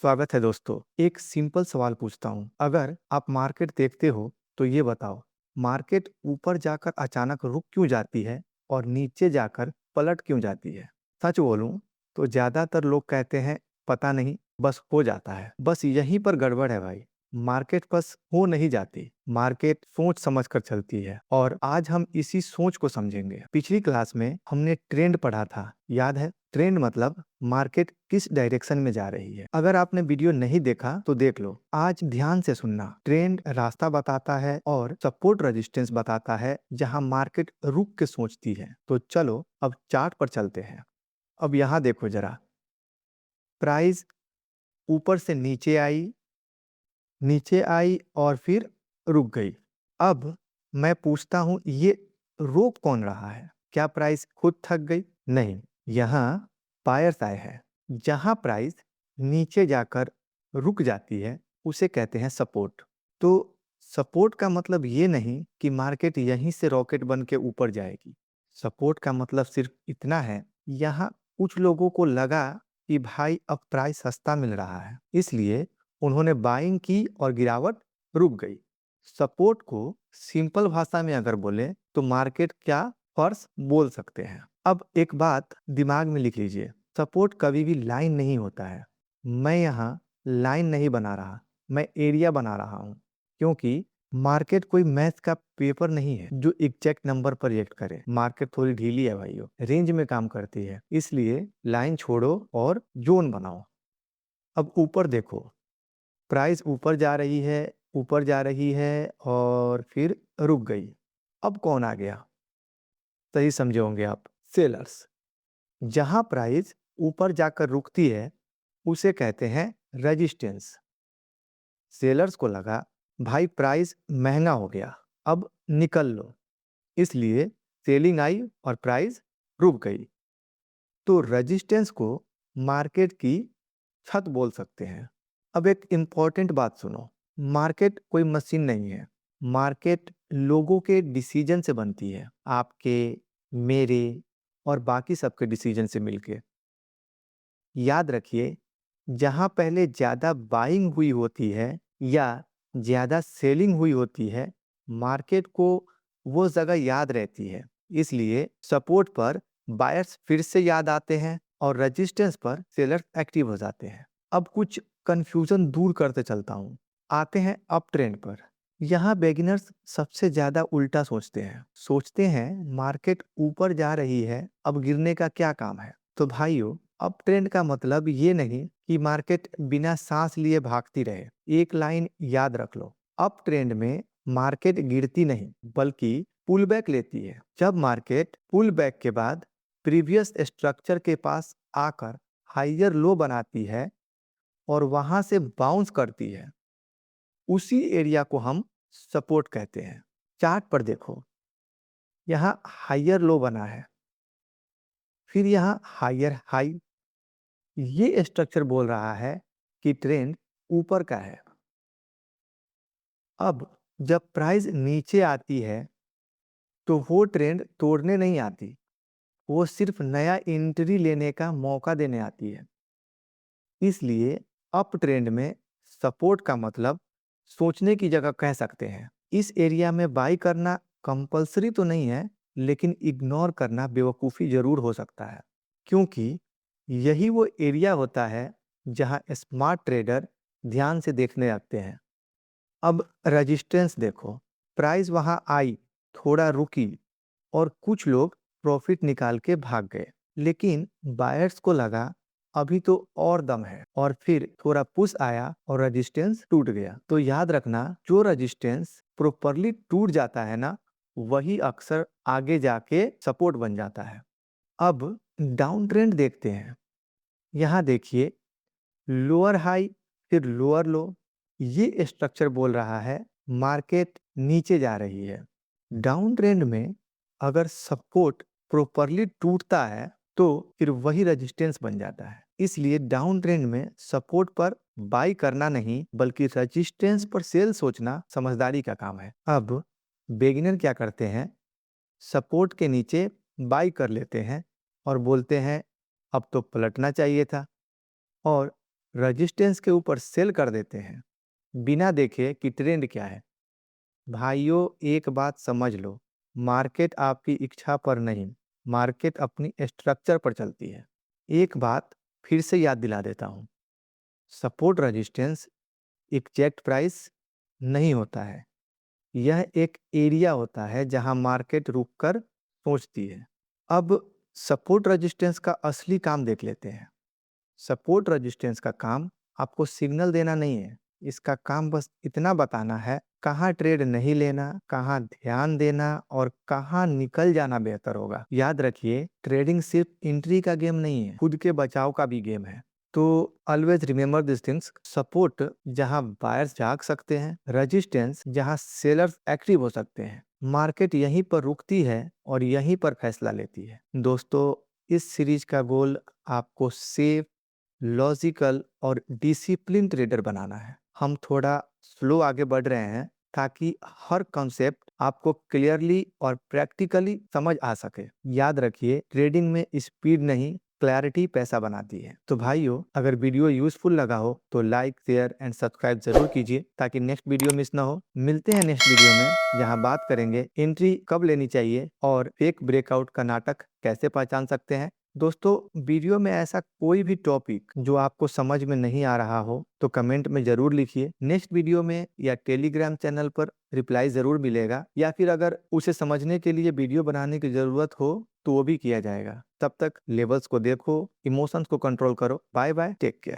स्वागत है दोस्तों। एक सिंपल सवाल पूछता हूँ, अगर आप मार्केट देखते हो तो ये बताओ, मार्केट ऊपर जाकर अचानक रुक क्यों जाती है और नीचे जाकर पलट क्यों जाती है? सच बोलूं तो ज्यादातर लोग कहते हैं पता नहीं, बस हो जाता है। बस यहीं पर गड़बड़ है भाई। मार्केट बस हो नहीं जाती, मार्केट सोच समझ कर चलती है और आज हम इसी सोच को समझेंगे। पिछली क्लास में हमने ट्रेंड पढ़ा था, याद है? ट्रेंड मतलब मार्केट किस डायरेक्शन में जा रही है। अगर आपने वीडियो नहीं देखा तो देख लो। आज ध्यान से सुनना। ट्रेंड रास्ता बताता है और सपोर्ट रेजिस्टेंस बताता है जहां मार्केट रुक के सोचती है। तो चलो अब चार्ट पर चलते हैं। अब यहाँ देखो जरा, प्राइस ऊपर से नीचे आई और फिर रुक गई। अब मैं पूछता हूं, ये रोक कौन रहा है? क्या प्राइस खुद थक गई? नहीं, यहाँ बायर्स आए हैं। जहां प्राइस नीचे जाकर रुक जाती है उसे कहते हैं सपोर्ट। तो सपोर्ट का मतलब ये नहीं कि मार्केट यहीं से रॉकेट बन के ऊपर जाएगी। सपोर्ट का मतलब सिर्फ इतना है, यहाँ कुछ लोगों को लगा कि भाई अब प्राइस सस्ता मिल रहा है, इसलिए उन्होंने बाइंग की और गिरावट रुक गई। सपोर्ट को सिंपल भाषा में अगर बोले तो मार्केट क्या फर्श बोल सकते हैं। अब एक बात दिमाग में लिख लीजिए, सपोर्ट कभी भी लाइन नहीं होता है। मैं यहाँ लाइन नहीं बना रहा, मैं एरिया बना रहा हूँ, क्योंकि मार्केट कोई मैथ का पेपर नहीं है जो एग्जैक्ट नंबर पर रिएक्ट करे। मार्केट थोड़ी ढीली है भाइयों, रेंज में काम करती है, इसलिए लाइन छोड़ो और जोन बनाओ। अब ऊपर देखो, प्राइस ऊपर जा रही है और फिर रुक गई। अब कौन आ गया? सही समझे होंगे आप, सेलर्स। जहां प्राइस ऊपर जाकर रुकती है उसे कहते हैं रेजिस्टेंस। सेलर्स को लगा भाई प्राइस महंगा हो गया, अब निकल लो, इसलिए सेलिंग आई और प्राइस रुक गई। तो रेजिस्टेंस को मार्केट की छत बोल सकते हैं। अब एक इंपॉर्टेंट बात सुनो, मार्केट कोई मशीन नहीं है। मार्केट लोगों के डिसीजन से बनती है, आपके, मेरे और बाकी सबके डिसीजन से मिलके। याद रखिए, जहां पहले ज्यादा बाइंग हुई होती है या ज्यादा सेलिंग हुई होती है, मार्केट को वो जगह याद रहती है, इसलिए सपोर्ट पर बायर्स फिर से याद आते हैं और रेजिस्टेंस पर सेलर्स एक्टिव हो जाते हैं। अब कुछ कंफ्यूजन दूर करते चलता हूँ, आते हैं अप ट्रेंड पर। यहाँ बेगिनर्स सबसे ज्यादा उल्टा सोचते हैं मार्केट ऊपर जा रही है, अब गिरने का क्या काम है। तो भाइयों, अप ट्रेंड का मतलब ये नहीं कि मार्केट बिना सांस लिए भागती रहे। एक लाइन याद रख लो, अप ट्रेंड में मार्केट गिरती नहीं बल्कि पुल बैक लेती है। जब मार्केट पुल बैक के बाद प्रीवियस स्ट्रक्चर के पास आकर हाइयर लो बनाती है और वहां से बाउंस करती है, उसी एरिया को हम सपोर्ट कहते हैं। चार्ट पर देखो, यहाँ हाइयर लो बना है, फिर यहाँ हाइयर हाई। ये स्ट्रक्चर बोल रहा है कि ट्रेंड ऊपर का है। अब जब प्राइस नीचे आती है तो वो ट्रेंड तोड़ने नहीं आती, वो सिर्फ नया एंट्री लेने का मौका देने आती है। इसलिए अप ट्रेंड में सपोर्ट का मतलब सोचने की जगह कह सकते हैं। इस एरिया में बाई करना कंपलसरी तो नहीं है, लेकिन इग्नोर करना बेवकूफ़ी जरूर हो सकता है, क्योंकि यही वो एरिया होता है जहां स्मार्ट ट्रेडर ध्यान से देखने लगते हैं। अब रेजिस्टेंस देखो, प्राइस वहां आई, थोड़ा रुकी और कुछ लोग प्रॉफिट निकाल के भाग गए, लेकिन बायर्स को लगा अभी तो और दम है, और फिर थोड़ा पुश आया और रेजिस्टेंस टूट गया। तो याद रखना, जो रेजिस्टेंस प्रॉपरली टूट जाता है ना, वही अक्सर आगे जाके सपोर्ट बन जाता है। अब डाउन ट्रेंड देखते हैं। यहाँ देखिए, लोअर हाई फिर लोअर लो, ये स्ट्रक्चर बोल रहा है मार्केट नीचे जा रही है। डाउन ट्रेंड में अगर सपोर्ट प्रॉपरली टूटता है तो फिर वही रेजिस्टेंस बन जाता है। इसलिए डाउन ट्रेंड में सपोर्ट पर बाई करना नहीं बल्कि रेजिस्टेंस पर सेल सोचना समझदारी का काम है। अब बेगिनर क्या करते हैं, सपोर्ट के नीचे बाई कर लेते हैं और बोलते हैं अब तो पलटना चाहिए था, और रजिस्टेंस के ऊपर सेल कर देते हैं बिना देखे कि ट्रेंड क्या है। भाइयों, एक बात समझ लो, मार्केट आपकी इच्छा पर नहीं, मार्केट अपनी स्ट्रक्चर पर चलती है। एक बात फिर से याद दिला देता हूँ, सपोर्ट रेजिस्टेंस एग्जैक्ट प्राइस नहीं होता है, यह एक एरिया होता है जहां मार्केट रुककर सोचती है। अब सपोर्ट रेजिस्टेंस का असली काम देख लेते हैं। सपोर्ट रेजिस्टेंस का काम आपको सिग्नल देना नहीं है, इसका काम बस इतना बताना है कहाँ ट्रेड नहीं लेना, कहाँ ध्यान देना और कहाँ निकल जाना बेहतर होगा। याद रखिए, ट्रेडिंग सिर्फ एंट्री का गेम नहीं है, खुद के बचाव का भी गेम है। तो always remember this things, support जहां बायर्स जाग सकते हैं, रेजिस्टेंस जहां सेलर्स एक्टिव हो सकते हैं। मार्केट यहीं पर रुकती है और यहीं पर फैसला लेती है। दोस्तों, इस सीरीज का गोल आपको सेफ, लॉजिकल और डिसिप्लिन ट्रेडर बनाना है। हम थोड़ा स्लो आगे बढ़ रहे हैं ताकि हर कॉन्सेप्ट आपको क्लियरली और प्रैक्टिकली समझ आ सके। याद रखिए, ट्रेडिंग में स्पीड नहीं, क्लैरिटी पैसा बनाती है। तो भाइयों, अगर वीडियो यूजफुल लगा हो तो लाइक, शेयर एंड सब्सक्राइब जरूर कीजिए ताकि नेक्स्ट वीडियो मिस ना हो। मिलते हैं नेक्स्ट वीडियो में, जहां बात करेंगे एंट्री कब लेनी चाहिए और फेक ब्रेकआउट का नाटक कैसे पहचान सकते हैं। दोस्तों, वीडियो में ऐसा कोई भी टॉपिक जो आपको समझ में नहीं आ रहा हो तो कमेंट में जरूर लिखिए। नेक्स्ट वीडियो में या टेलीग्राम चैनल पर रिप्लाई जरूर मिलेगा, या फिर अगर उसे समझने के लिए वीडियो बनाने की जरूरत हो तो वो भी किया जाएगा। तब तक लेवल्स को देखो, इमोशंस को कंट्रोल करो। Bye bye, take care.